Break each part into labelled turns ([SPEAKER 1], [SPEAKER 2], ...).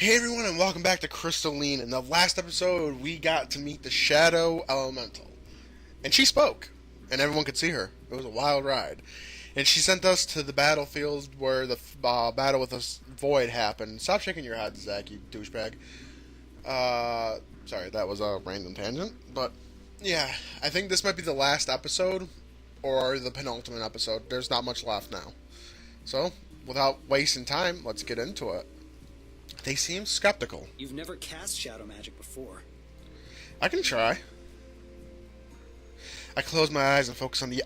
[SPEAKER 1] Hey everyone, and welcome back to Crystalline. In the last episode, we got to meet the Shadow Elemental. And she spoke, and everyone could see her. It was a wild ride. And she sent us to the battlefield where the battle with the Void happened. Stop shaking your head, Zach, you douchebag. Sorry, that was a random tangent. But, yeah, I think this might be the last episode, or the penultimate episode. There's not much left now. So, without wasting time, let's get into it. They seem skeptical.
[SPEAKER 2] You've never cast shadow magic before.
[SPEAKER 1] I can try. I closed my eyes and focused on the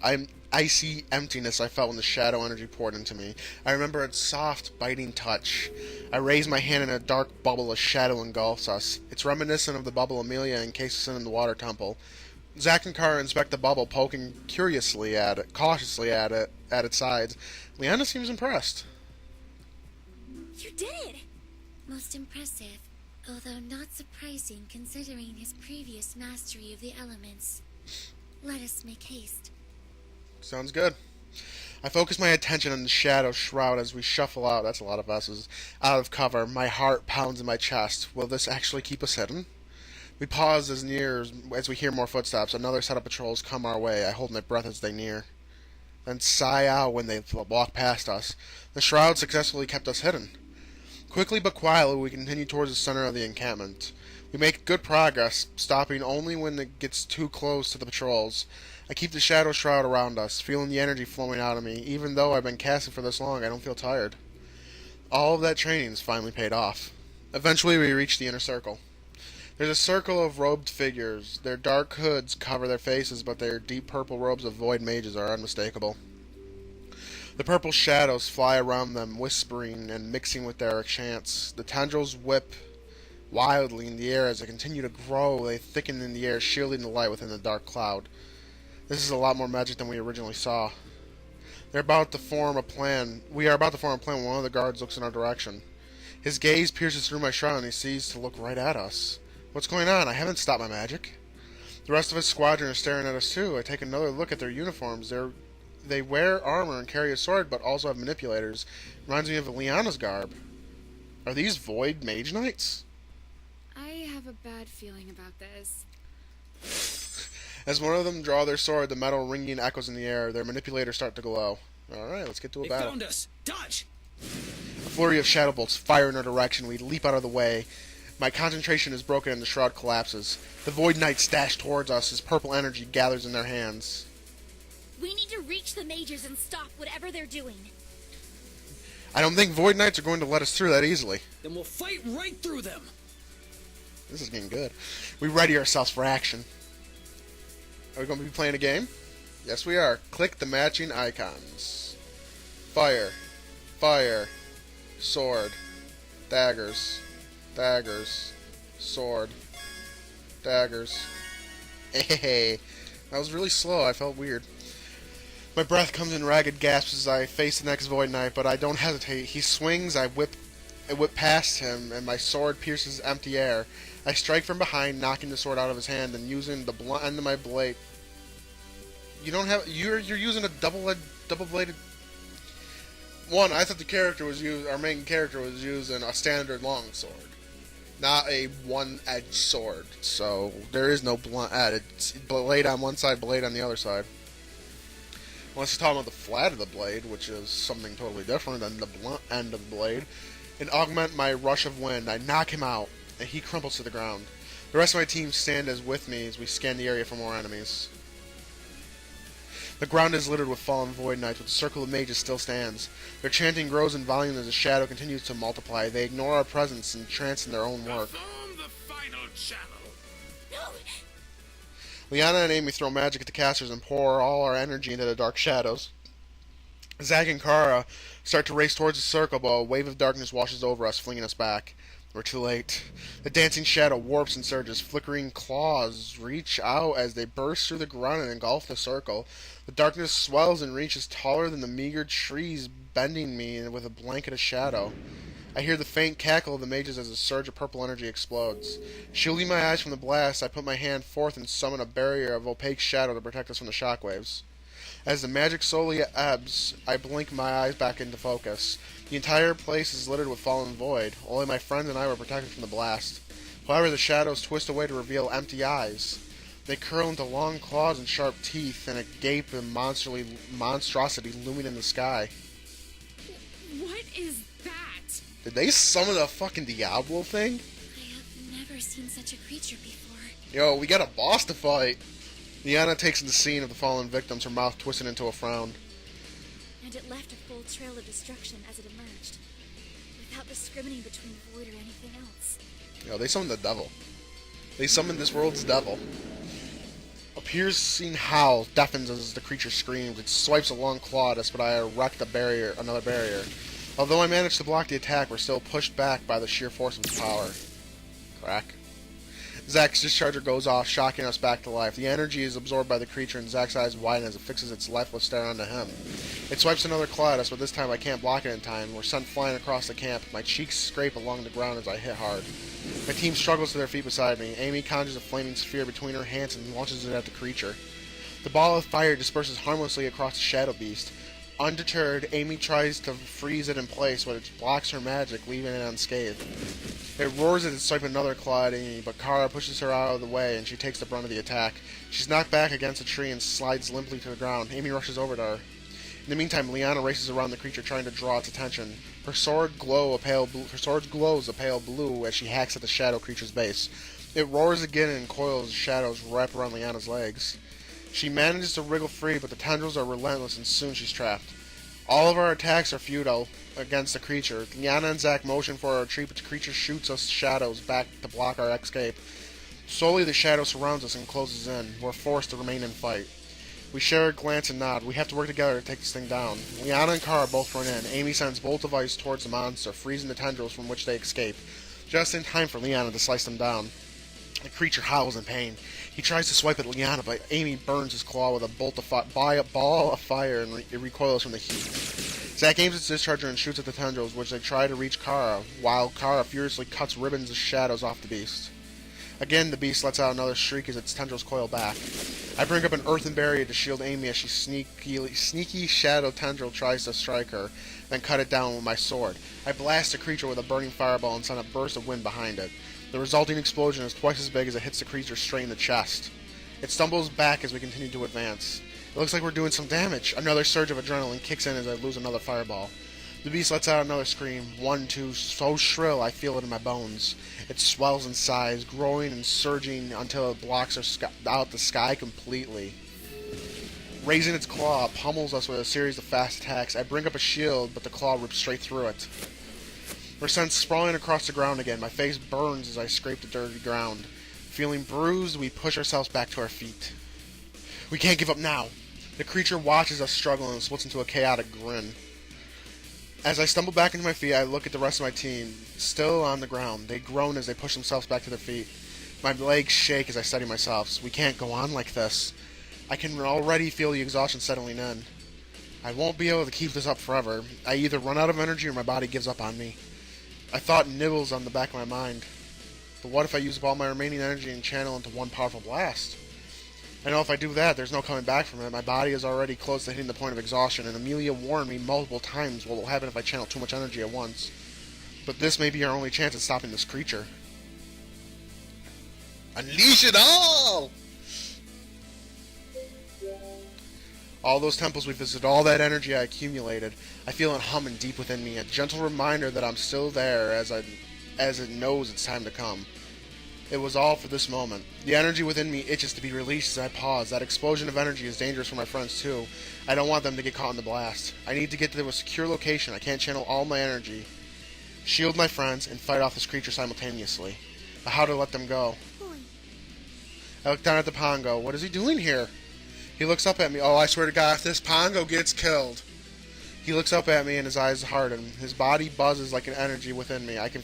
[SPEAKER 1] icy emptiness I felt when the shadow energy poured into me. I remember its soft, biting touch. I raised my hand and a dark bubble of shadow engulfs us. It's reminiscent of the bubble Amelia encases in the water temple. Zack and Kara inspect the bubble, poking cautiously at its sides. Liana seems impressed.
[SPEAKER 3] You did it! Most impressive, although not surprising considering his previous mastery of the elements. Let us make haste.
[SPEAKER 1] Sounds good. I focus my attention on the shadow shroud as we shuffle out, that's a lot of S's, out of cover. My heart pounds in my chest. Will this actually keep us hidden? We pause as we hear more footsteps. Another set of patrols come our way. I hold my breath as they near. Then sigh out when they walk past us. The shroud successfully kept us hidden. Quickly but quietly, we continue towards the center of the encampment. We make good progress, stopping only when it gets too close to the patrols. I keep the shadow shroud around us, feeling the energy flowing out of me. Even though I've been casting for this long, I don't feel tired. All of that training's finally paid off. Eventually, we reach the inner circle. There's a circle of robed figures. Their dark hoods cover their faces, but their deep purple robes of void mages are unmistakable. The purple shadows fly around them, whispering and mixing with their chants. The tendrils whip wildly in the air as they continue to grow. They thicken in the air, shielding the light within the dark cloud. This is a lot more magic than we originally saw. They're about to form a plan. We are about to form a plan when one of the guards looks in our direction. His gaze pierces through my shroud and he sees to look right at us. What's going on? I haven't stopped my magic. The rest of his squadron is staring at us too. I take another look at their uniforms. They wear armor and carry a sword, but also have manipulators. Reminds me of Liana's garb. Are these Void Mage Knights?
[SPEAKER 4] I have a bad feeling about this.
[SPEAKER 1] As one of them draw their sword, the metal ringing echoes in the air. Their manipulators start to glow. Alright, let's get to a battle.
[SPEAKER 2] They found us! Dodge!
[SPEAKER 1] A flurry of shadow bolts fire in our direction. We leap out of the way. My concentration is broken and the shroud collapses. The Void Knights dash towards us as purple energy gathers in their hands.
[SPEAKER 3] We need to reach the mages and stop whatever they're doing.
[SPEAKER 1] I don't think Void Knights are going to let us through that easily.
[SPEAKER 2] Then we'll fight right through them!
[SPEAKER 1] This is getting good. We ready ourselves for action. Are we going to be playing a game? Yes, we are. Click the matching icons. Fire. Fire. Sword. Daggers. Daggers. Sword. Daggers. Hey, that was really slow. I felt weird. My breath comes in ragged gasps as I face the next Void Knight, but I don't hesitate. He swings, I whip past him, and my sword pierces empty air. I strike from behind, knocking the sword out of his hand, and using the blunt end of my blade. You're using a double-bladed. One, I thought our main character was using a standard longsword, not a one-edged sword. So there is no blunt end. It's blade on one side, blade on the other side. Unless you're talking about the flat of the blade, which is something totally different than the blunt end of the blade. And augment my rush of wind. I knock him out, and he crumples to the ground. The rest of my team stand with me as we scan the area for more enemies. The ground is littered with fallen Void Knights, but the circle of mages still stands. Their chanting grows in volume as the shadow continues to multiply. They ignore our presence and trance in their own work.
[SPEAKER 5] Perform the final channel.
[SPEAKER 3] No!
[SPEAKER 1] Liana and Amy throw magic at the casters and pour all our energy into the dark shadows. Zack and Kara start to race towards the circle, but a wave of darkness washes over us, flinging us back. We're too late. The dancing shadow warps and surges. Flickering claws reach out as they burst through the ground and engulf the circle. The darkness swells and reaches taller than the meager trees, bending me with a blanket of shadow. I hear the faint cackle of the mages as a surge of purple energy explodes. Shielding my eyes from the blast, I put my hand forth and summon a barrier of opaque shadow to protect us from the shockwaves. As the magic slowly ebbs, I blink my eyes back into focus. The entire place is littered with fallen void. Only my friends and I were protected from the blast. However, the shadows twist away to reveal empty eyes. They curl into long claws and sharp teeth, and a gape of monstrosity looming in the sky.
[SPEAKER 4] What is that?
[SPEAKER 1] Did they summon a fucking Diablo thing?
[SPEAKER 3] I have never seen such a creature before.
[SPEAKER 1] Yo, we got a boss to fight. Liana takes in the scene of the fallen victims, her mouth twisted into a frown.
[SPEAKER 6] And it left a full trail of destruction as it emerged, without discriminating between void or anything else.
[SPEAKER 1] Yo, they summoned the devil. They summoned this world's devil. A piercing howl deafens as the creature screams. It swipes a long claw at us, but I erect another barrier. Although I managed to block the attack, we're still pushed back by the sheer force of its power. Crack. Zack's discharger goes off, shocking us back to life. The energy is absorbed by the creature, and Zack's eyes widen as it fixes its lifeless stare onto him. It swipes another claw at us, but this time I can't block it in time. We're sent flying across the camp. My cheeks scrape along the ground as I hit hard. My team struggles to their feet beside me. Amy conjures a flaming sphere between her hands and launches it at the creature. The ball of fire disperses harmlessly across the shadow beast. Undeterred, Amy tries to freeze it in place, but it blocks her magic, leaving it unscathed. It roars as it swipes another claw at Amy, but Kara pushes her out of the way, and she takes the brunt of the attack. She's knocked back against a tree and slides limply to the ground. Amy rushes over to her. In the meantime, Liana races around the creature, trying to draw its attention. Her sword glows a pale blue as she hacks at the shadow creature's base. It roars again and coils as shadows wrap around Liana's legs. She manages to wriggle free, but the tendrils are relentless, and soon she's trapped. All of our attacks are futile against the creature. Liana and Zack motion for a retreat, but the creature shoots us shadows back to block our escape. Slowly, the shadow surrounds us and closes in. We're forced to remain and fight. We share a glance and nod. We have to work together to take this thing down. Liana and Kara both run in. Amy sends bolts of ice towards the monster, freezing the tendrils from which they escape, just in time for Liana to slice them down. The creature howls in pain. He tries to swipe at Liana, but Amy burns his claw with a ball of fire, and it recoils from the heat. Zack aims its discharger and shoots at the tendrils, which they try to reach Kara, while Kara furiously cuts ribbons of shadows off the beast. Again, the beast lets out another shriek as its tendrils coil back. I bring up an earthen barrier to shield Amy as she sneaky shadow tendril tries to strike her, then cut it down with my sword. I blast the creature with a burning fireball and send a burst of wind behind it. The resulting explosion is twice as big as it hits the creature straight in the chest. It stumbles back as we continue to advance. It looks like we're doing some damage. Another surge of adrenaline kicks in as I lose another fireball. The beast lets out another scream, one, two, so shrill I feel it in my bones. It swells in size, growing and surging until it blocks out the sky completely. Raising its claw, it pummels us with a series of fast attacks. I bring up a shield, but the claw rips straight through it. We're sent sprawling across the ground again. My face burns as I scrape the dirty ground. Feeling bruised, we push ourselves back to our feet. We can't give up now. The creature watches us struggle and splits into a chaotic grin. As I stumble back into my feet, I look at the rest of my team, still on the ground. They groan as they push themselves back to their feet. My legs shake as I steady myself. We can't go on like this. I can already feel the exhaustion settling in. I won't be able to keep this up forever. I either run out of energy or my body gives up on me. I thought nibbles on the back of my mind. But what if I use up all my remaining energy and channel into one powerful blast? I know if I do that, there's no coming back from it. My body is already close to hitting the point of exhaustion, and Amelia warned me multiple times what will happen if I channel too much energy at once. But this may be our only chance at stopping this creature. Unleash it all! All those temples we visited, all that energy I accumulated, I feel it humming deep within me, a gentle reminder that I'm still there as it knows it's time to come. It was all for this moment. The energy within me itches to be released as I pause. That explosion of energy is dangerous for my friends too. I don't want them to get caught in the blast. I need to get to a secure location. I can't channel all my energy, shield my friends, and fight off this creature simultaneously. But how to let them go? I look down at the Pongo. What is he doing here? He looks up at me. Oh, I swear to God, if this Pongo gets killed. He looks up at me and his eyes harden. His body buzzes like an energy within me. I can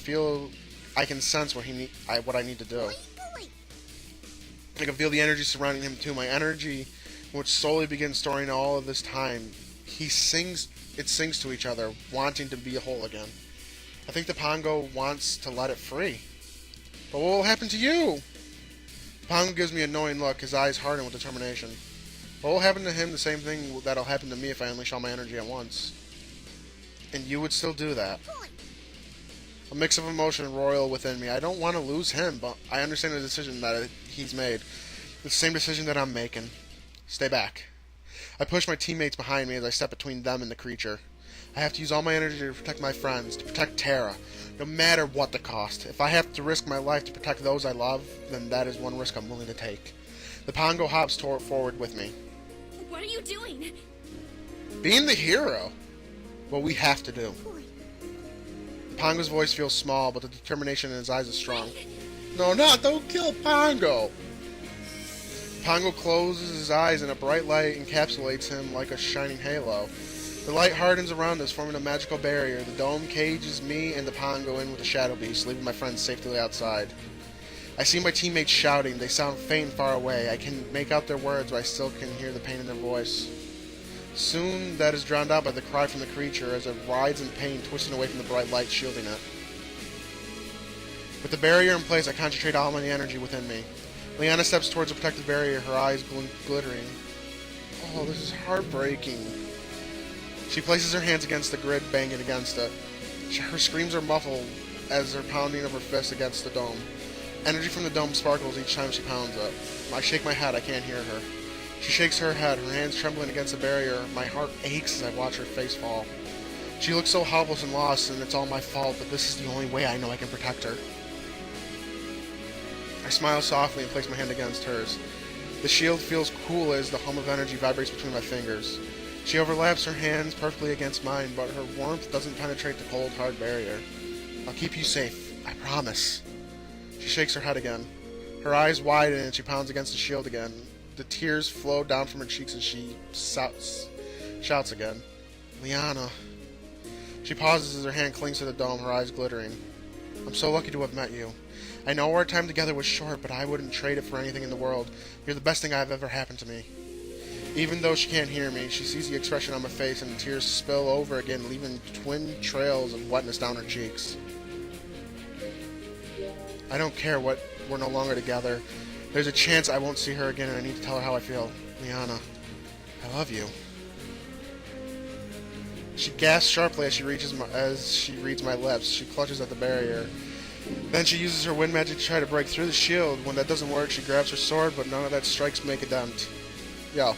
[SPEAKER 1] sense what I need to do. I can feel the energy surrounding him too. My energy, which slowly begins storing all of this time. It sings to each other, wanting to be whole again. I think the Pongo wants to let it free. But what will happen to you? The Pongo gives me a knowing look, his eyes harden with determination. What will happen to him? The same thing that'll happen to me if I unleash all my energy at once. And you would still do that. A mix of emotion roil within me. I don't want to lose him, but I understand the decision that he's made. It's the same decision that I'm making. Stay back. I push my teammates behind me as I step between them and the creature. I have to use all my energy to protect my friends, to protect Terra, no matter what the cost. If I have to risk my life to protect those I love, then that is one risk I'm willing to take. The Pongo hops forward with me.
[SPEAKER 6] What are you doing?
[SPEAKER 1] Being the hero. What we have to do. Pongo's voice feels small, but the determination in his eyes is strong. No, don't kill Pongo! Pongo closes his eyes and a bright light encapsulates him like a shining halo. The light hardens around us, forming a magical barrier. The dome cages me and the Pongo in with the Shadow Beast, leaving my friends safely outside. I see my teammates shouting. They sound faint and far away. I can make out their words, but I still can hear the pain in their voice. Soon, that is drowned out by the cry from the creature as it writhes in pain, twisting away from the bright light shielding it. With the barrier in place, I concentrate all my energy within me. Liana steps towards the protective barrier, her eyes glittering. Oh, this is heartbreaking. She places her hands against the grid, banging against it. Her screams are muffled as they're pounding of her fists against the dome. Energy from the dome sparkles each time she pounds it. I shake my head, I can't hear her. She shakes her head, her hands trembling against the barrier. My heart aches as I watch her face fall. She looks so helpless and lost, and it's all my fault, but this is the only way I know I can protect her. I smile softly and place my hand against hers. The shield feels cool as the hum of energy vibrates between my fingers. She overlaps her hands perfectly against mine, but her warmth doesn't penetrate the cold, hard barrier. I'll keep you safe, I promise. She shakes her head again. Her eyes widen and she pounds against the shield again. The tears flow down from her cheeks as she shouts again. Liana. She pauses as her hand clings to the dome, her eyes glittering. I'm so lucky to have met you. I know our time together was short, but I wouldn't trade it for anything in the world. You're the best thing I've ever happened to me. Even though she can't hear me, she sees the expression on my face and the tears spill over again, leaving twin trails of wetness down her cheeks. I don't care what we're no longer together. There's a chance I won't see her again, and I need to tell her how I feel. Liana, I love you. She gasps sharply as she reads my lips. She clutches at the barrier. Then she uses her wind magic to try to break through the shield. When that doesn't work, she grabs her sword, but none of that strikes make a dent. Yo,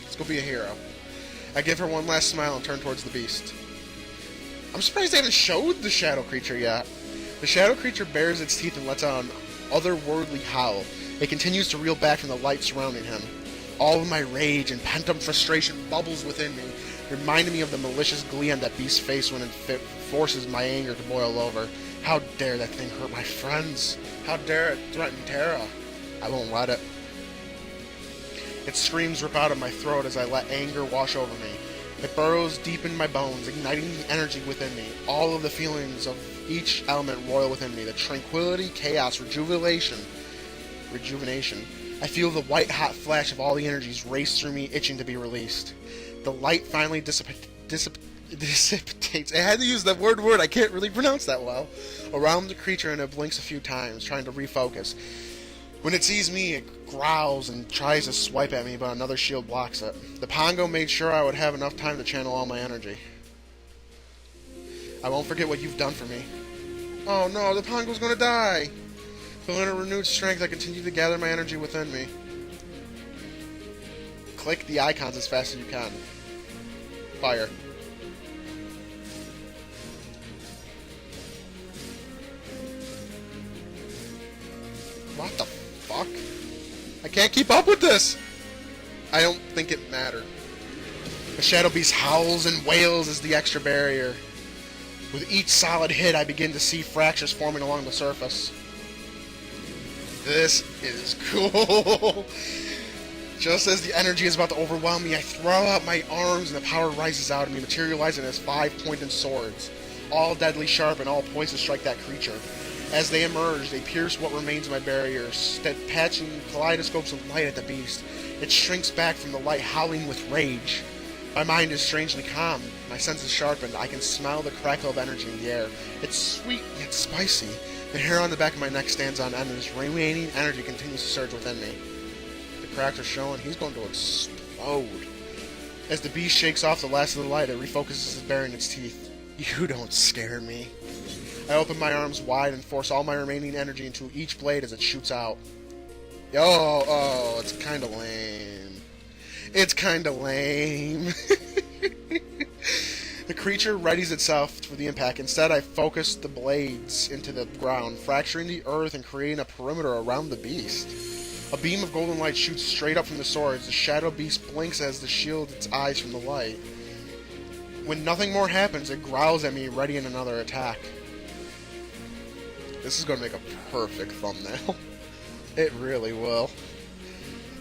[SPEAKER 1] let's go be a hero. I give her one last smile and turn towards the beast. I'm surprised they haven't showed the shadow creature yet. The shadow creature bares its teeth and lets out an otherworldly howl. It continues to reel back from the light surrounding him. All of my rage and pent-up frustration bubbles within me, reminding me of the malicious glee on that beast's face when it forces my anger to boil over. How dare that thing hurt my friends? How dare it threaten Terra? I won't let it. Its screams rip out of my throat as I let anger wash over me. It burrows deep in my bones, igniting the energy within me. All of the feelings of each element roil within me. The tranquility, chaos, rejuvenation. I feel the white-hot flash of all the energies race through me, itching to be released. The light finally dissipates. I had to use that word, I can't really pronounce that well. Around the creature, and it blinks a few times, trying to refocus. When it sees me, it growls and tries to swipe at me, but another shield blocks it. The Pongo made sure I would have enough time to channel all my energy. I won't forget what you've done for me. Oh no, the Pongo's gonna die! Feeling a renewed strength, I continue to gather my energy within me. Click the icons as fast as you can. Fire. What the fuck? I can't keep up with this! I don't think it mattered. The Shadow Beast howls and wails as the extra barrier. With each solid hit, I begin to see fractures forming along the surface. This is cool! Just as the energy is about to overwhelm me, I throw out my arms and the power rises out of me, materializing as 5 pointed swords, all deadly sharp and all poised to strike that creature. As they emerge, they pierce what remains of my barrier, patching kaleidoscopes of light at the beast. It shrinks back from the light, howling with rage. My mind is strangely calm. My senses sharpened. I can smell the crackle of energy in the air. It's sweet yet spicy. The hair on the back of my neck stands on end, and his remaining energy continues to surge within me. The cracks are showing. He's going to explode. explode. As the beast shakes off the last of the light, it refocuses, baring its teeth. You don't scare me. I open my arms wide and force all my remaining energy into each blade as it shoots out. Oh, it's kinda lame. It's kinda lame. The creature readies itself for the impact. Instead, I focus the blades into the ground, fracturing the earth and creating a perimeter around the beast. A beam of golden light shoots straight up from the swords. The shadow beast blinks as to shield its eyes from the light. When nothing more happens, it growls at me, readying another attack. This is going to make a perfect thumbnail. It really will.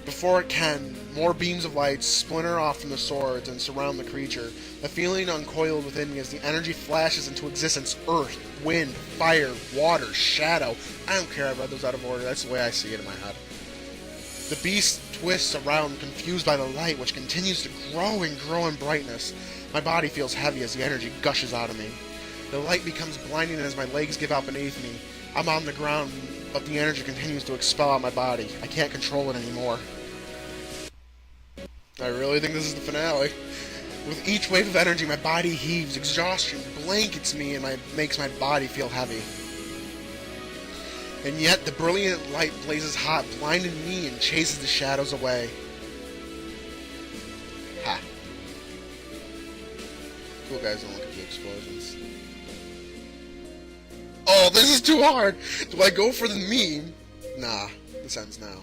[SPEAKER 1] Before it can, more beams of light splinter off from the swords and surround the creature. The feeling uncoiled within me as the energy flashes into existence. Earth, wind, fire, water, shadow. I don't care, I read those out of order. That's the way I see it in my head. The beast twists around, confused by the light, which continues to grow and grow in brightness. My body feels heavy as the energy gushes out of me. The light becomes blinding as my legs give out beneath me. I'm on the ground, but the energy continues to expel out my body. I can't control it anymore. I really think this is the finale. With each wave of energy, my body heaves. Exhaustion blankets me and makes my body feel heavy. And yet, the brilliant light blazes hot, blinding me and chases the shadows away. Ha. Cool guys don't look at the explosions. Oh, this is too hard! Do I go for the meme? Nah, this ends now.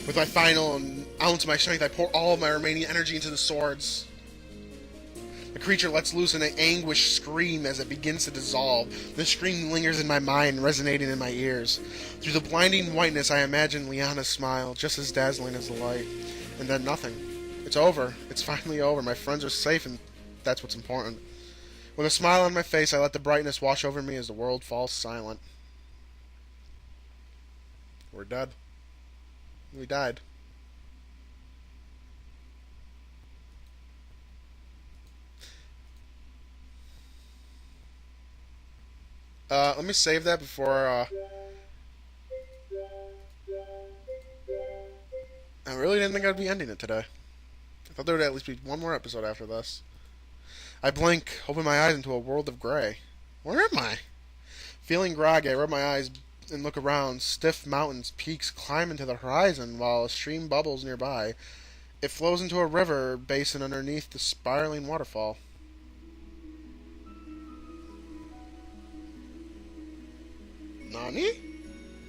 [SPEAKER 1] With my final ounce of my strength, I pour all of my remaining energy into the swords. The creature lets loose an anguished scream as it begins to dissolve. The scream lingers in my mind, resonating in my ears. Through the blinding whiteness, I imagine Liana's smile, just as dazzling as the light. And then nothing. It's over. It's finally over. My friends are safe, and that's what's important. With a smile on my face, I let the brightness wash over me as the world falls silent. We're dead. We died. Let me save that before, I really didn't think I'd be ending it today. I thought there would at least be one more episode after this. I blink, open my eyes into a world of gray. Where am I? Feeling groggy, I rub my eyes and look around. Stiff mountains, peaks climb into the horizon while a stream bubbles nearby. It flows into a river basin underneath the spiraling waterfall. Nani?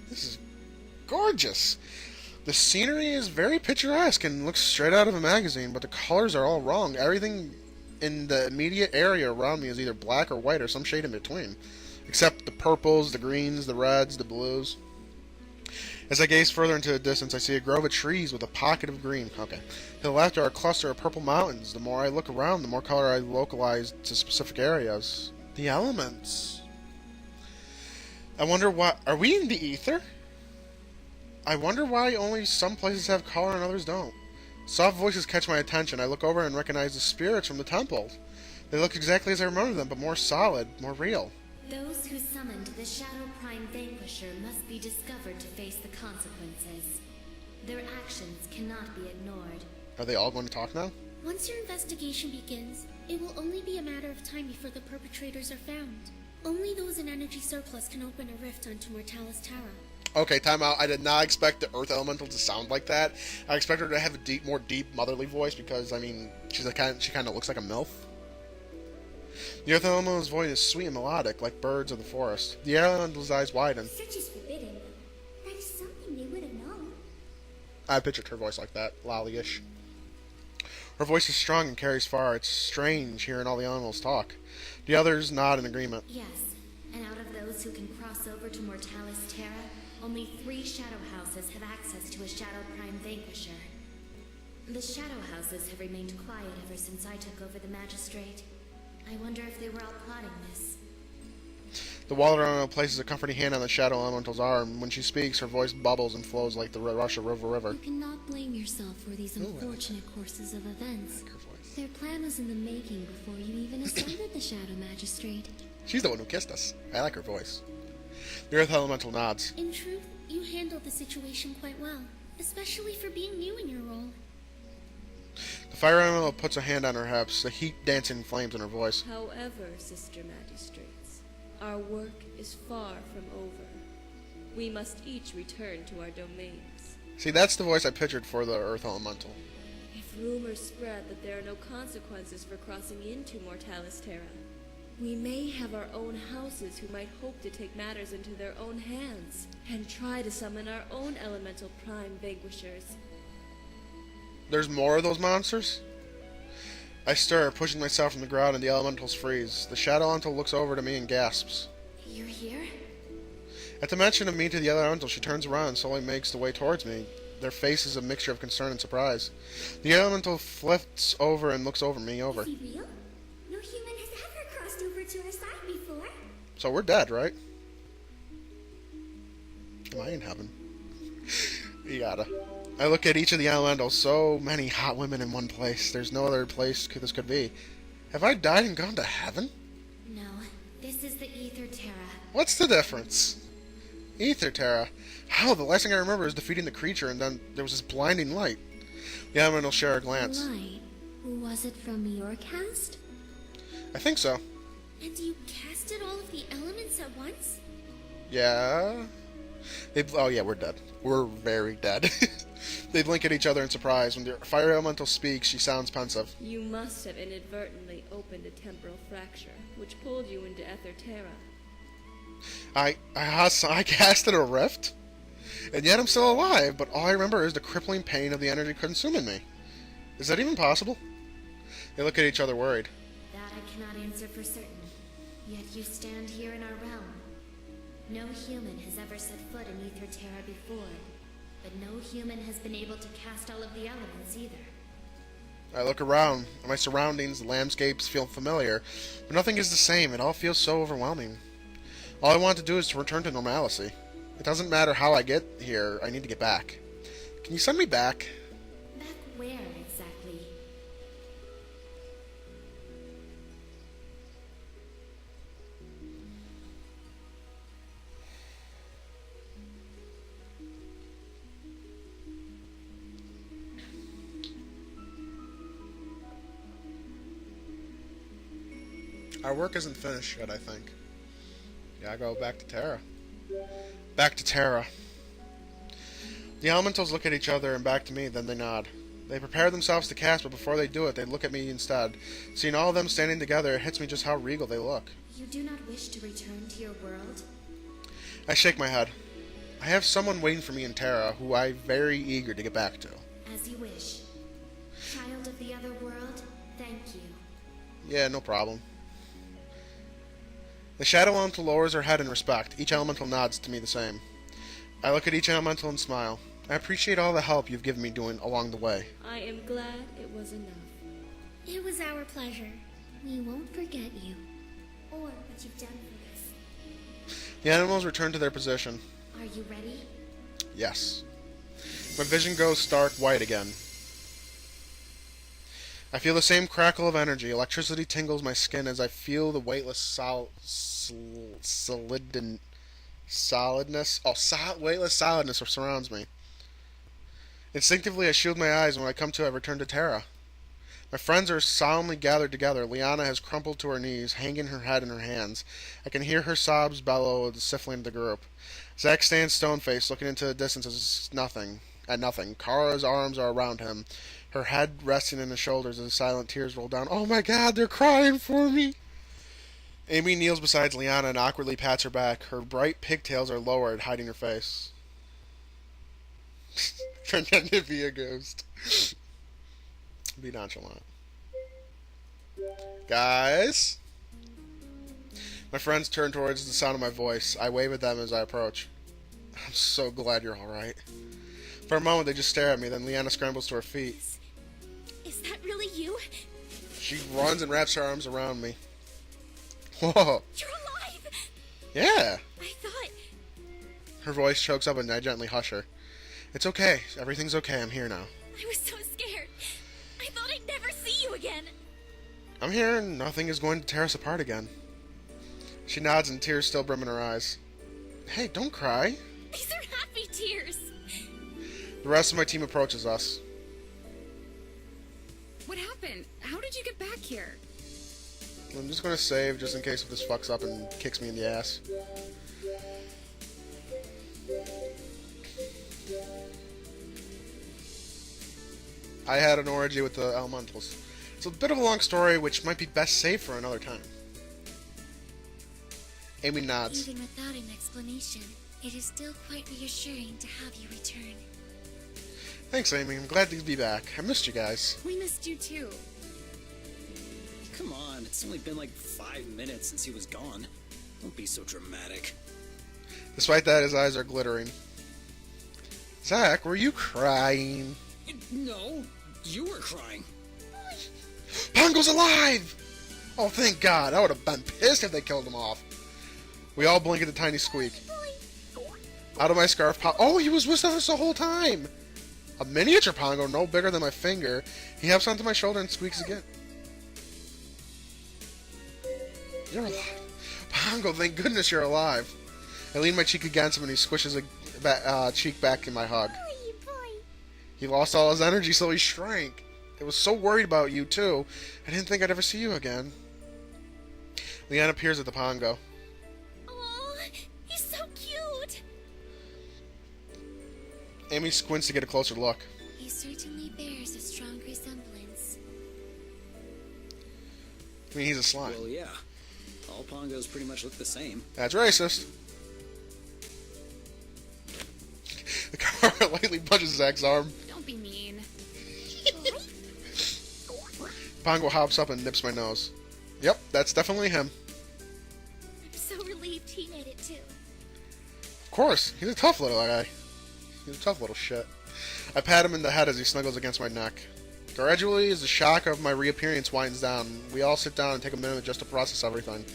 [SPEAKER 1] This is gorgeous. The scenery is very picturesque and looks straight out of a magazine, but the colors are all wrong. Everything in the immediate area around me is either black or white or some shade in between, except the purples, the greens, the reds, the blues. As I gaze further into the distance, I see a grove of trees with a pocket of green. Okay. To the left are a cluster of purple mountains. The more I look around, the more color I localize to specific areas. The elements. I wonder why... Are we in the ether? I wonder why only some places have color and others don't. Soft voices catch my attention. I look over and recognize the spirits from the temple. They look exactly as I remember them, but more solid, more real.
[SPEAKER 3] Those who summoned the Shadow Prime Vanquisher must be discovered to face the consequences. Their actions cannot be ignored.
[SPEAKER 1] Are they all going to talk now?
[SPEAKER 6] Once your investigation begins, it will only be a matter of time before the perpetrators are found. Only those in energy surplus can open a rift onto Mortalis Terra.
[SPEAKER 1] Okay, time out. I did not expect the Earth Elemental to sound like that. I expected her to have a more deep motherly voice because, I mean, she kind of looks like a MILF. The Earth Elemental's voice is sweet and melodic, like birds of the forest. The Air Elemental's eyes widen.
[SPEAKER 3] Search is forbidden. That is something they would have known.
[SPEAKER 1] I pictured her voice like that, lolly-ish. Her voice is strong and carries far. It's strange hearing all the animals talk. The others nod in agreement.
[SPEAKER 3] Yes, and out of those who can cross over to Mortalis Terra, only 3 Shadow Houses have access to a Shadow Prime Vanquisher. The Shadow Houses have remained quiet ever since I took over the Magistrate. I wonder if they were all plotting this.
[SPEAKER 1] The Water Elemental places a comforting hand on the Shadow Elemental's arm. When she speaks, her voice bubbles and flows like the rush of river.
[SPEAKER 3] You cannot blame yourself for these unfortunate courses of events. Their plan was in the making before you even ascended the Shadow Magistrate.
[SPEAKER 1] She's the one who kissed us. I like her voice. The Earth Elemental nods.
[SPEAKER 6] In truth, you handled the situation quite well, especially for being new in your role.
[SPEAKER 1] The fire elemental puts a hand on her hips, the heat dancing flames in her voice.
[SPEAKER 7] However, Sister Magistrates, our work is far from over. We must each return to our domains.
[SPEAKER 1] See, that's the voice I pictured for the Earth Elemental.
[SPEAKER 7] If rumors spread that there are no consequences for crossing into Mortalis Terra, we may have our own houses who might hope to take matters into their own hands and try to summon our own elemental prime vanquishers.
[SPEAKER 1] There's more of those monsters? I stir, pushing myself from the ground, and the elementals freeze. The shadow elemental looks over to me and gasps.
[SPEAKER 3] You're here?
[SPEAKER 1] At the mention of me to the other elemental, she turns around and slowly makes the way towards me. Their face is a mixture of concern and surprise. The elemental flips over and looks me over.
[SPEAKER 6] Is he real? No human has ever crossed over to our side before.
[SPEAKER 1] So we're dead, right? Am I in heaven? Yada. I look at each of the elementals. So many hot women in one place. There's no other place this could be. Have I died and gone to heaven?
[SPEAKER 3] No, this is the Ether Terra.
[SPEAKER 1] What's the difference? Ether Terra. How? The last thing I remember is defeating the creature, and then there was this blinding light. The elemental share a glance.
[SPEAKER 3] Light? Was it from your cast?
[SPEAKER 1] I think so.
[SPEAKER 6] And you casted all of the elements at once?
[SPEAKER 1] Yeah. Oh yeah, we're dead. We're very dead. They blink at each other in surprise. When the fire elemental speaks, she sounds pensive.
[SPEAKER 7] You must have inadvertently opened a temporal fracture, which pulled you into Ether Terra.
[SPEAKER 1] I casted a rift? And yet I'm still alive, but all I remember is the crippling pain of the energy consuming me. Is that even possible? They look at each other worried.
[SPEAKER 3] That I cannot answer for certain. Yet you stand here in our realm. No human has ever set foot in Ether Terra before, but no human has been able to cast all of the elements either.
[SPEAKER 1] I look around. My surroundings, the landscapes feel familiar, but nothing is the same. It all feels so overwhelming. All I want to do is to return to normalcy. It doesn't matter how I get here, I need to get back. Can you send me back?
[SPEAKER 3] Back where exactly?
[SPEAKER 1] Our work isn't finished yet, I think. Yeah, I go back to Terra. Back to Terra. The elementals look at each other and back to me, then they nod. They prepare themselves to cast, but before they do it, they look at me instead. Seeing all of them standing together, it hits me just how regal they look.
[SPEAKER 3] You do not wish to return to your world?
[SPEAKER 1] I shake my head. I have someone waiting for me in Terra, who I'm very eager to get back to.
[SPEAKER 3] As you wish. Child of the other world, thank you.
[SPEAKER 1] Yeah, no problem. The shadow elemental lowers her head in respect. Each elemental nods to me the same. I look at each elemental and smile. I appreciate all the help you've given me along the way.
[SPEAKER 7] I am glad it was enough.
[SPEAKER 6] It was our pleasure. We won't forget you. Or what you've done for us.
[SPEAKER 1] The animals return to their position.
[SPEAKER 3] Are you ready?
[SPEAKER 1] Yes. My vision goes stark white again. I feel the same crackle of energy. Electricity tingles my skin as I feel the weightless weightless solidness surrounds me. Instinctively, I shield my eyes, and when I come to, I return to Terra. My friends are solemnly gathered together. Liana has crumpled to her knees, hanging her head in her hands. I can hear her sobs bellow stifling of the group. Zack stands stone-faced, looking into the distance at nothing. Kara's arms are around him, her head resting in his shoulders as silent tears roll down. Oh my god, they're crying for me! Amy kneels beside Liana and awkwardly pats her back. Her bright pigtails are lowered, hiding her face. Pretend to be a ghost. Be nonchalant. Guys? My friends turn towards the sound of my voice. I wave at them as I approach. I'm so glad you're alright. For a moment, they just stare at me, then Liana scrambles to her feet.
[SPEAKER 6] Is that really you?
[SPEAKER 1] She runs and wraps her arms around me. Whoa.
[SPEAKER 6] You're alive!
[SPEAKER 1] Yeah.
[SPEAKER 6] I thought...
[SPEAKER 1] Her voice chokes up and I gently hush her. It's okay. Everything's okay. I'm here now.
[SPEAKER 6] I was so scared. I thought I'd never see you again.
[SPEAKER 1] I'm here and nothing is going to tear us apart again. She nods and tears still brim in her eyes. Hey, don't cry.
[SPEAKER 6] These are happy tears.
[SPEAKER 1] The rest of my team approaches us.
[SPEAKER 4] happened? How did you get back here?
[SPEAKER 1] I'm just gonna save just in case if this fucks up and kicks me in the ass. I had an orgy with the elementals. It's a bit of a long story, which might be best saved for another time. Amy nods.
[SPEAKER 6] Even without an explanation, it is still quite reassuring to have you return.
[SPEAKER 1] Thanks, Amy. I'm glad to be back. I missed you guys.
[SPEAKER 4] We missed you too.
[SPEAKER 2] Come on, it's only been like 5 minutes since he was gone. Don't be so dramatic.
[SPEAKER 1] Despite that, his eyes are glittering. Zach, were you crying?
[SPEAKER 2] No, you were crying.
[SPEAKER 1] Pongo's alive! Oh, thank God. I would have been pissed if they killed him off. We all blink at the tiny squeak. Out of my scarf pop. Oh, he was with us the whole time! A miniature Pongo, no bigger than my finger. He hops onto my shoulder and squeaks again. You're alive. Pongo, thank goodness you're alive. I lean my cheek against him and he squishes a cheek back in my hug. He lost all his energy, so he shrank. I was so worried about you, too. I didn't think I'd ever see you again. Leanna peers at the Pongo.
[SPEAKER 6] Oh, he's so cute!
[SPEAKER 1] Amy squints to get a closer look.
[SPEAKER 6] He certainly bears a strong resemblance.
[SPEAKER 1] I mean, he's a slime.
[SPEAKER 2] Well, yeah. All Pongos pretty much look the same.
[SPEAKER 1] That's racist. The car lightly punches Zach's arm.
[SPEAKER 4] Don't be mean.
[SPEAKER 1] Pongo hops up and nips my nose. Yep, that's definitely him.
[SPEAKER 6] I'm so relieved he made it too.
[SPEAKER 1] Of course, he's a tough little guy. He's a tough little shit. I pat him in the head as he snuggles against my neck. Gradually, as the shock of my reappearance winds down, we all sit down and take a minute just to process everything.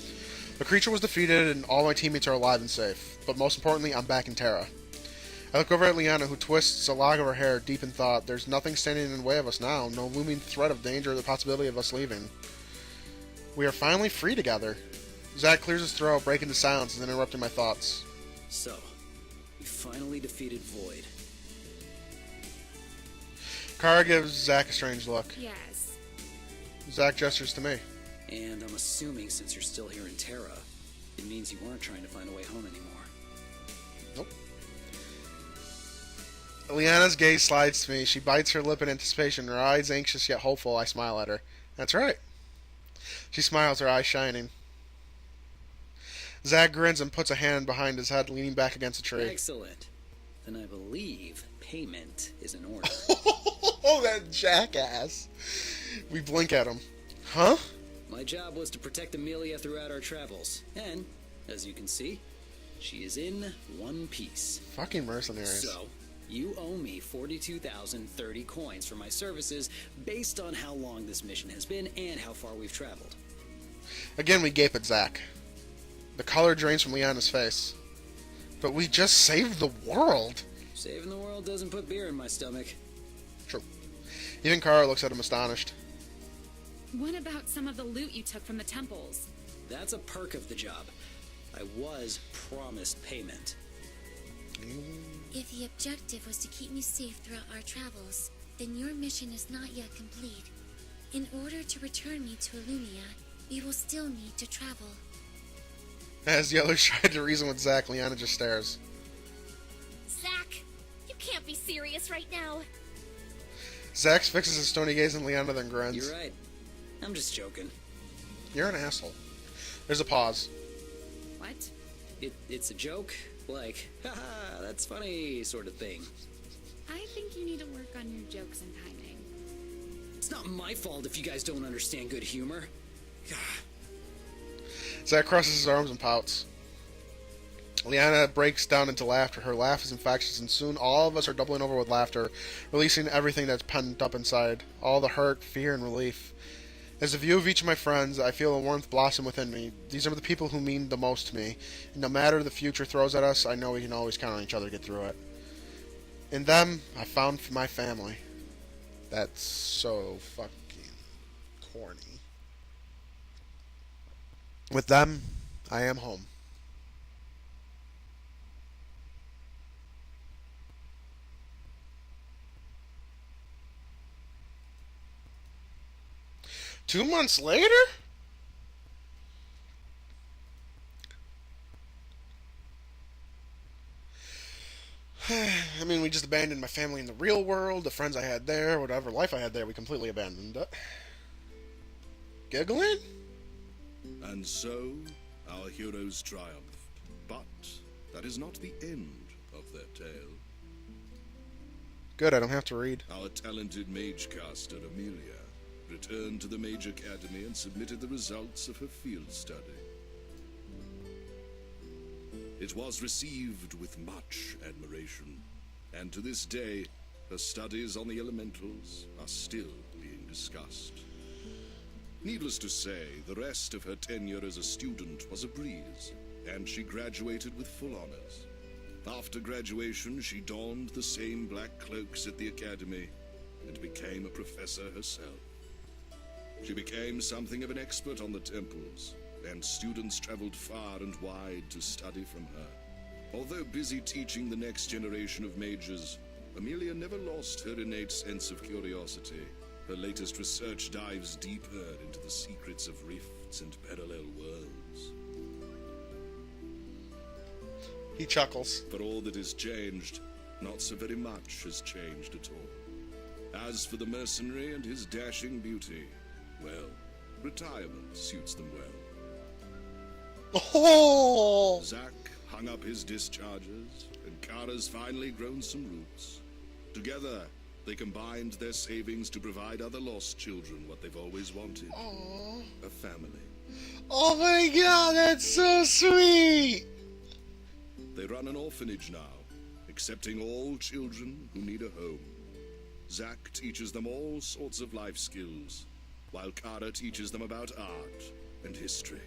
[SPEAKER 1] The creature was defeated and all my teammates are alive and safe. But most importantly, I'm back in Terra. I look over at Liana, who twists a lock of her hair deep in thought. There's nothing standing in the way of us now, no looming threat of danger or the possibility of us leaving. We are finally free together. Zach clears his throat, breaking the silence and interrupting my thoughts.
[SPEAKER 2] So, we finally defeated Void.
[SPEAKER 1] Kara gives Zach a strange look.
[SPEAKER 4] Yes.
[SPEAKER 1] Zach gestures to me.
[SPEAKER 2] And I'm assuming since you're still here in Terra, it means you weren't trying to find a way home anymore.
[SPEAKER 1] Nope. Liana's gaze slides to me. She bites her lip in anticipation, her eyes anxious yet hopeful. I smile at her. That's right. She smiles, her eyes shining. Zach grins and puts a hand behind his head, leaning back against a tree.
[SPEAKER 2] Excellent. Then I believe payment is in order.
[SPEAKER 1] Oh, that jackass. We blink at him. Huh?
[SPEAKER 2] My job was to protect Amelia throughout our travels. And, as you can see, she is in one piece.
[SPEAKER 1] Fucking mercenaries.
[SPEAKER 2] So, you owe me 42,030 coins for my services based on how long this mission has been and how far we've traveled.
[SPEAKER 1] Again, we gape at Zach. The color drains from Liana's face. But we just saved the world.
[SPEAKER 2] Saving the world doesn't put beer in my stomach.
[SPEAKER 1] True. Even Kara looks at him astonished.
[SPEAKER 4] What about some of the loot you took from the temples?
[SPEAKER 2] That's a perk of the job. I was promised payment.
[SPEAKER 6] If the objective was to keep me safe throughout our travels, then your mission is not yet complete. In order to return me to Illumia, we will still need to travel.
[SPEAKER 1] As the others try to reason with Zach, Liana just stares.
[SPEAKER 6] Zach, you can't be serious right now.
[SPEAKER 1] Zach fixes his stony gaze on Liana, then grins.
[SPEAKER 2] You're right. I'm just joking.
[SPEAKER 1] You're an asshole. There's a pause.
[SPEAKER 4] What?
[SPEAKER 2] It's a joke, like, haha, that's funny, sort of thing.
[SPEAKER 4] I think you need to work on your jokes and timing.
[SPEAKER 2] It's not my fault if you guys don't understand good humor.
[SPEAKER 1] Zach crosses his arms and pouts. Liana breaks down into laughter. Her laugh is infectious, and soon all of us are doubling over with laughter, releasing everything that's pent up inside, all the hurt, fear, and relief. As a view of each of my friends, I feel a warmth blossom within me. These are the people who mean the most to me, and no matter the future throws at us, I know we can always count on each other to get through it. In them, I found my family. That's so fucking corny. With them, I am home. 2 months later? I mean, we just abandoned my family in the real world, the friends I had there, whatever life I had there, we completely abandoned it. Giggling?
[SPEAKER 5] And so, our heroes triumphed. But that is not the end of their tale.
[SPEAKER 1] Good, I don't have to read.
[SPEAKER 5] Our talented mage caster, Amelia, returned to the Mage Academy and submitted the results of her field study. It was received with much admiration, and to this day, her studies on the elementals are still being discussed. Needless to say, the rest of her tenure as a student was a breeze, and she graduated with full honors. After graduation, she donned the same black cloaks at the academy and became a professor herself. She became something of an expert on the temples, and students traveled far and wide to study from her. Although busy teaching the next generation of mages, Amelia never lost her innate sense of curiosity. Her latest research dives deeper into the secrets of rifts and parallel worlds.
[SPEAKER 1] He chuckles.
[SPEAKER 5] For all that has changed, not so very much has changed at all. As for the mercenary and his dashing beauty, well, retirement suits them well.
[SPEAKER 1] Oh!
[SPEAKER 5] Zack hung up his discharges, and Kara's finally grown some roots. Together, they combined their savings to provide other lost children what they've always wanted.
[SPEAKER 1] Aww.
[SPEAKER 5] A family.
[SPEAKER 1] Oh my god, that's so sweet!
[SPEAKER 5] They run an orphanage now, accepting all children who need a home. Zack teaches them all sorts of life skills, while Kara teaches them about art and history.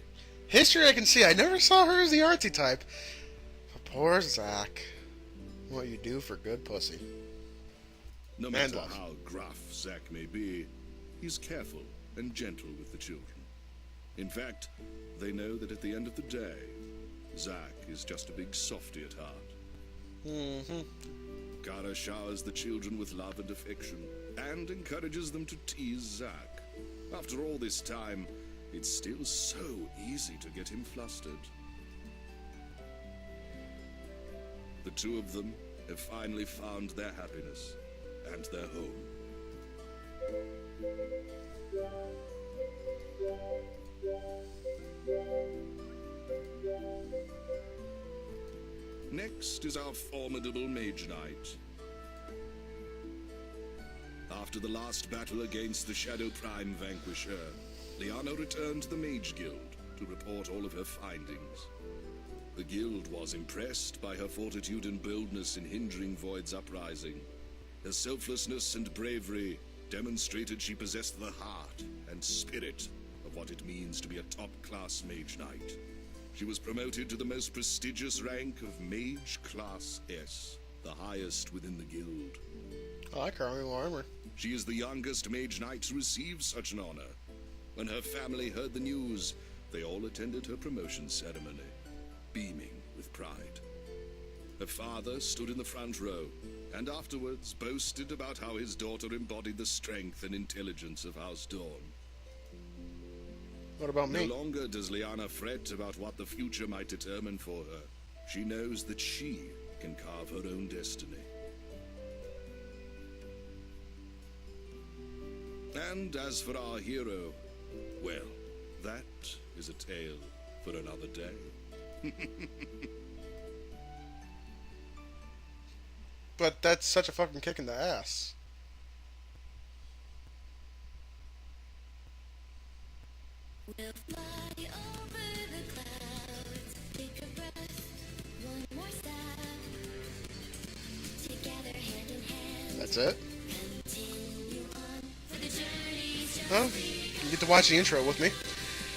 [SPEAKER 1] History I can see. I never saw her as the artsy type. But poor Zack. What you do for good pussy.
[SPEAKER 5] No matter
[SPEAKER 1] love.
[SPEAKER 5] how gruff Zack may be, he's careful and gentle with the children. In fact, they know that at the end of the day, Zack is just a big softy at heart.
[SPEAKER 1] Mm-hmm.
[SPEAKER 5] Kara showers the children with love and affection, and encourages them to tease Zack. After all this time, it's still so easy to get him flustered. The two of them have finally found their happiness and their home. Next is our formidable Mage Knight. After the last battle against the Shadow Prime Vanquisher, Liana returned to the Mage Guild to report all of her findings. The guild was impressed by her fortitude and boldness in hindering Void's uprising. Her selflessness and bravery demonstrated she possessed the heart and spirit of what it means to be a top-class Mage Knight. She was promoted to the most prestigious rank of Mage Class S, the highest within the guild.
[SPEAKER 1] I like her armor.
[SPEAKER 5] She is the youngest Mage Knight to receive such an honor. When her family heard the news, they all attended her promotion ceremony, beaming with pride. Her father stood in the front row, and afterwards boasted about how his daughter embodied the strength and intelligence of House Dawn.
[SPEAKER 1] What about me?
[SPEAKER 5] No longer does Liana fret about what the future might determine for her. She knows that she can carve her own destiny. And as for our hero, well, that is a tale for another day.
[SPEAKER 1] But that's such a fucking kick in the ass.
[SPEAKER 6] We'll fly over the clouds, take a breath, one more step, together hand in hand.
[SPEAKER 1] That's it?
[SPEAKER 6] Continue on for the journey's
[SPEAKER 1] Well, you get to watch the intro with me.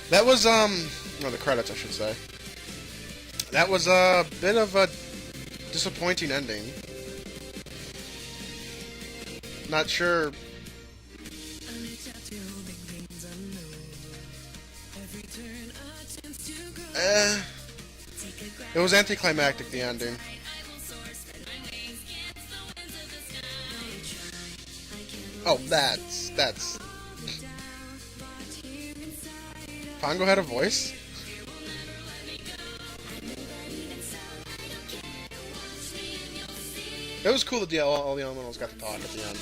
[SPEAKER 1] That was, no, the credits, I should say. That was a bit of a disappointing ending. Not sure. It was anticlimactic, the ending. Pongo had a voice? It was cool that all the elementals got to talk at the end.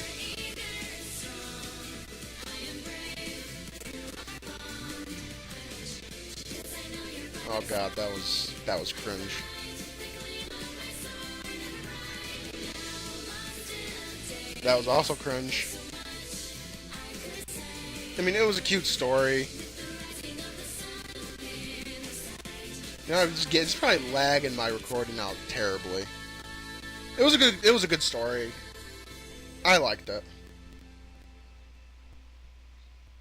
[SPEAKER 1] Oh god, that was cringe. That was also cringe. I mean, it was a cute story. You know, it's probably lagging my recording out terribly. It was a good story. I liked it.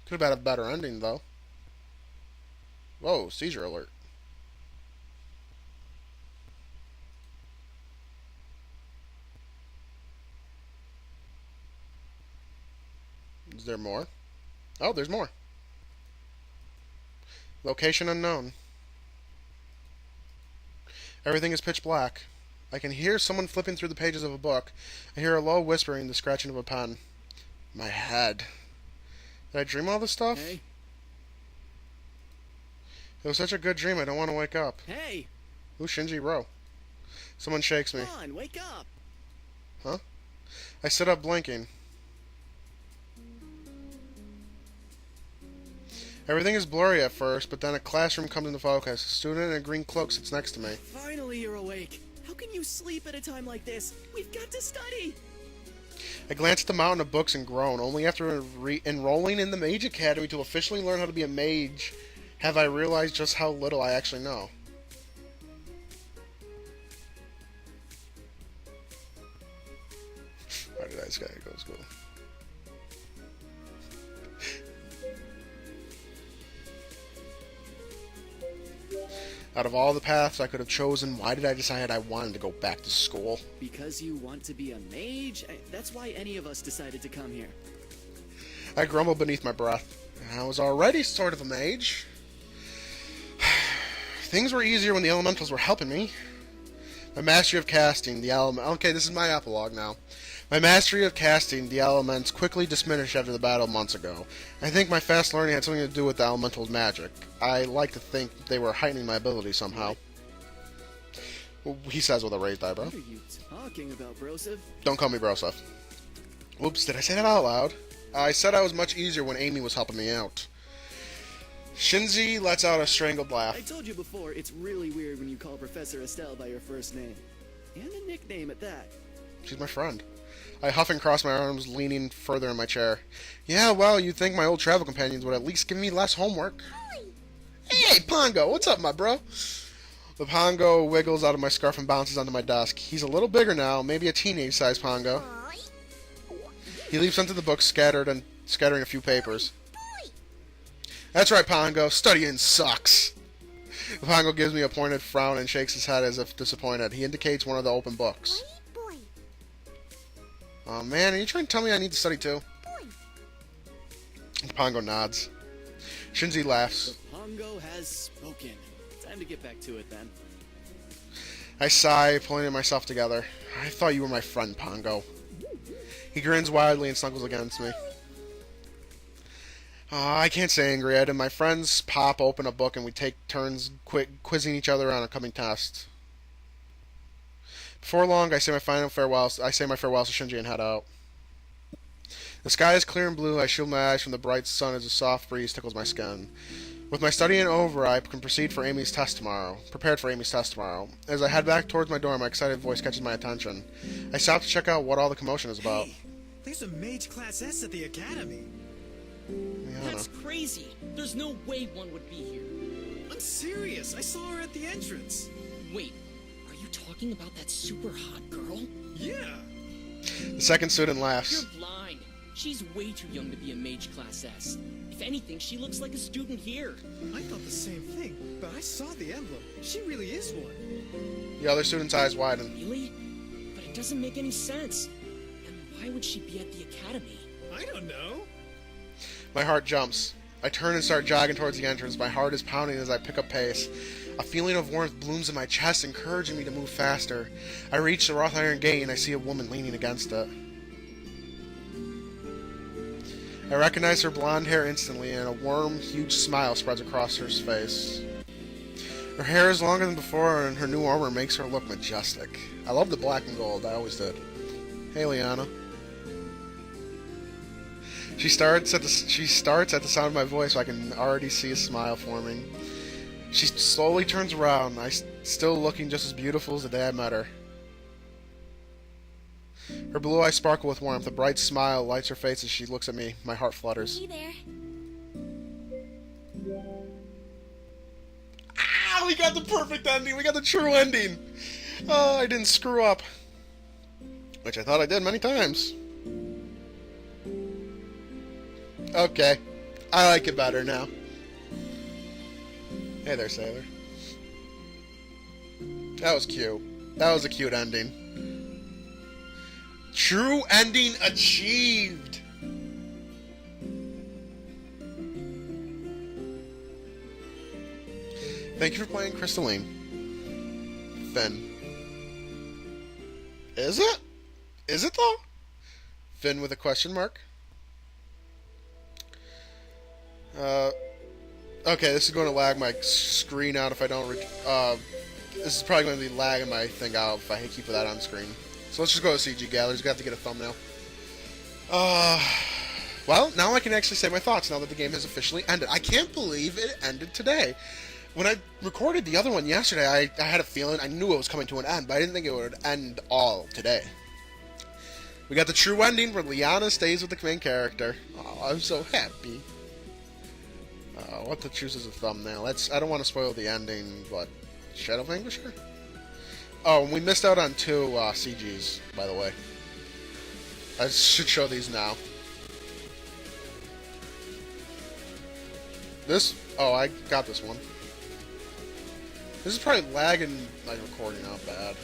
[SPEAKER 1] Could have had a better ending though. Whoa, seizure alert. Is there more? Oh, there's more. Location unknown. Everything is pitch black. I can hear someone flipping through the pages of a book. I hear a low whispering, the scratching of a pen. My head. Did I dream all this stuff?
[SPEAKER 2] Hey.
[SPEAKER 1] It was such a good dream, I don't want to wake up.
[SPEAKER 2] Hey!
[SPEAKER 1] Who's Shinji Ro? Someone shakes me.
[SPEAKER 2] Come on, wake up!
[SPEAKER 1] Huh? I sit up blinking. Everything is blurry at first, but then a classroom comes into focus. A student in a green cloak sits next to me.
[SPEAKER 2] Finally you're awake. How can you sleep at a time like this? We've got to study!
[SPEAKER 1] I glance at the mountain of books and groan. Only after enrolling in the Mage Academy to officially learn how to be a mage have I realized just how little I actually know. Why did I just gotta go to school? Out of all the paths I could have chosen, why did I decide I wanted to go back to school?
[SPEAKER 2] Because you want to be a mage? That's why any of us decided to come here.
[SPEAKER 1] I grumbled beneath my breath. I was already sort of a mage. Things were easier when the elementals were helping me. My mastery of casting the element. Okay, this is my epilogue now. My mastery of casting the elements quickly diminished after the battle months ago. I think my fast learning had something to do with the elemental's magic. I like to think they were heightening my ability somehow. He says with a raised eyebrow.
[SPEAKER 2] What are you talking about, Broseph?
[SPEAKER 1] Don't call me Broseph. Whoops, did I say that out loud? I said I was much easier when Amy was helping me out. Shinji lets out a strangled laugh.
[SPEAKER 2] I told you before, it's really weird when you call Professor Estelle by your first name. And a nickname at that.
[SPEAKER 1] She's my friend. I huff and cross my arms, leaning further in my chair. Yeah, well, you'd think my old travel companions would at least give me less homework. Hey, Pongo, what's up, my bro? The Pongo wiggles out of my scarf and bounces onto my desk. He's a little bigger now, maybe a teenage-sized Pongo. He leaps onto the book, scattering a few papers. That's right, Pongo. Studying sucks. The Pongo gives me a pointed frown and shakes his head as if disappointed. He indicates one of the open books. Oh man, are you trying to tell me I need to study too? The Pongo nods. Shinji laughs.
[SPEAKER 2] The Pongo has spoken. Time to get back to it then.
[SPEAKER 1] I sigh, pulling myself together. I thought you were my friend, Pongo. He grins widely and snuggles against me. I can't stay angry at him. My friends pop open a book and we take turns quizzing each other on a coming test. Before long, I say my farewells to Shinji and head out. The sky is clear and blue. I shield my eyes from the bright sun as a soft breeze tickles my skin. With my studying over, I can proceed for Amy's test tomorrow. Prepared for Amy's test tomorrow. As I head back towards my dorm, my excited voice catches my attention. I stop to check out what all the commotion is about.
[SPEAKER 8] Hey, there's a Mage Class S at the Academy.
[SPEAKER 9] That's crazy. There's no way one would be here.
[SPEAKER 8] I'm serious. I saw her at the entrance.
[SPEAKER 9] Wait, are you talking about that super hot girl?
[SPEAKER 8] Yeah.
[SPEAKER 1] The second student laughs.
[SPEAKER 9] You're blind. She's way too young to be a Mage Class S. If anything, she looks like a student here.
[SPEAKER 8] I thought the same thing, but I saw the emblem. She really is one.
[SPEAKER 1] The other student's eyes widen.
[SPEAKER 9] Really? But it doesn't make any sense. And why would she be at the academy?
[SPEAKER 8] I don't know.
[SPEAKER 1] My heart jumps. I turn and start jogging towards the entrance. My heart is pounding as I pick up pace. A feeling of warmth blooms in my chest, encouraging me to move faster. I reach the wrought iron gate and I see a woman leaning against it. I recognize her blonde hair instantly, and a warm, huge smile spreads across her face. Her hair is longer than before, and her new armor makes her look majestic. I love the black and gold, I always did. Hey, Liana. She starts at the sound of my voice, so I can already see a smile forming. She slowly turns around, still looking just as beautiful as the day I met her. Her blue eyes sparkle with warmth. A bright smile lights her face as she looks at me. My heart flutters.
[SPEAKER 6] Hey there.
[SPEAKER 1] Ah, we got the perfect ending. We got the true ending. Oh, I didn't screw up. Which I thought I did many times. Okay. I like it better now. Hey there, Sailor. That was cute. That was a cute ending. True ending achieved! Thank you for playing Crystalline. Finn. Is it? Is it though? Finn with a question mark? Okay, this is going to lag my screen out if I don't... this is probably going to be lagging my thing out if I keep that on screen. So let's just go to CG Galleries. Got to get a thumbnail. Well, now I can actually say my thoughts now that the game has officially ended. I can't believe it ended today. When I recorded the other one yesterday, I had a feeling, I knew it was coming to an end, but I didn't think it would end all today. We got the true ending where Liana stays with the main character. Oh, I'm so happy. What to choose as a thumbnail? I don't want to spoil the ending, but Shadow Vanquisher? Oh, and we missed out on 2 CGs, by the way. I should show these now. This... Oh, I got this one. This is probably lagging my recording out bad.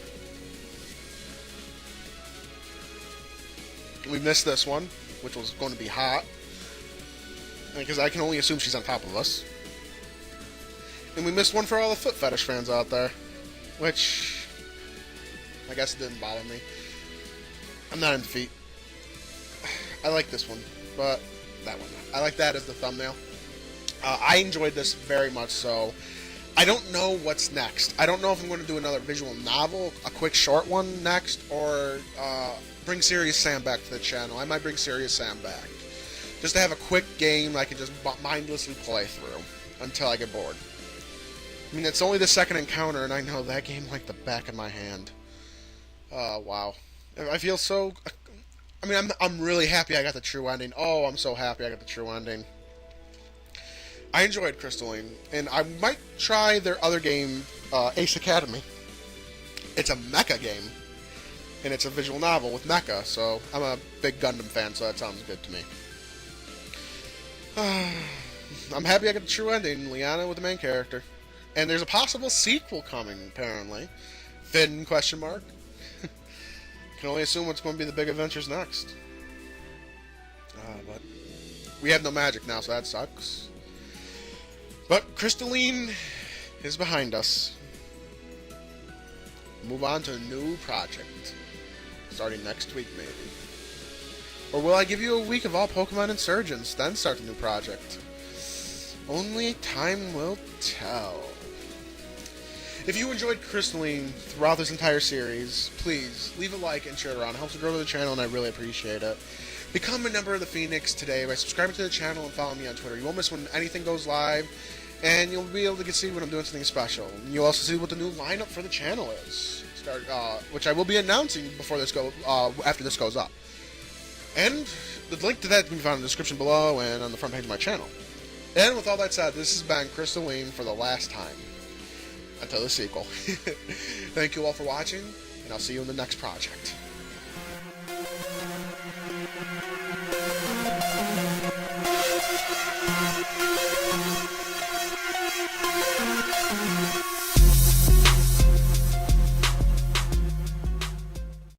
[SPEAKER 1] We missed this one, which was going to be hot. Because I can only assume she's on top of us. And we missed one for all the foot fetish fans out there. Which... I guess it didn't bother me. I'm not into feet. I like this one, but that one. I like that as the thumbnail. I enjoyed this very much so. I don't know what's next. I don't know if I'm going to do another visual novel, a quick short one next, or bring Serious Sam back to the channel. I might bring Serious Sam back. Just to have a quick game I can just mindlessly play through until I get bored. I mean, it's only the second encounter, and I know that game like the back of my hand. Wow. I feel so... I mean, I'm really happy I got the true ending. Oh, I'm so happy I got the true ending. I enjoyed Crystalline, and I might try their other game, Ace Academy. It's a mecha game, and it's a visual novel with mecha, so I'm a big Gundam fan, so that sounds good to me. I'm happy I got the true ending, Liana with the main character. And there's a possible sequel coming, apparently. Finn, question mark. Can only assume what's going to be the big adventures next. But we have no magic now, so that sucks. But Crystalline is behind us. Move on to a new project. Starting next week, maybe. Or will I give you a week of all Pokemon Insurgents, then start the new project? Only time will tell. If you enjoyed Crystalline throughout this entire series, please leave a like and share it around. It helps to grow the channel, and I really appreciate it. Become a member of the Phoenix today by subscribing to the channel and follow me on Twitter. You won't miss when anything goes live, and you'll be able to see when I'm doing something special. And you'll also see what the new lineup for the channel is, which I will be announcing before this after this goes up. And the link to that can be found in the description below and on the front page of my channel. And with all that said, this has been Crystalline for the last time. Until the sequel. Thank you all for watching, and I'll see you in the next project.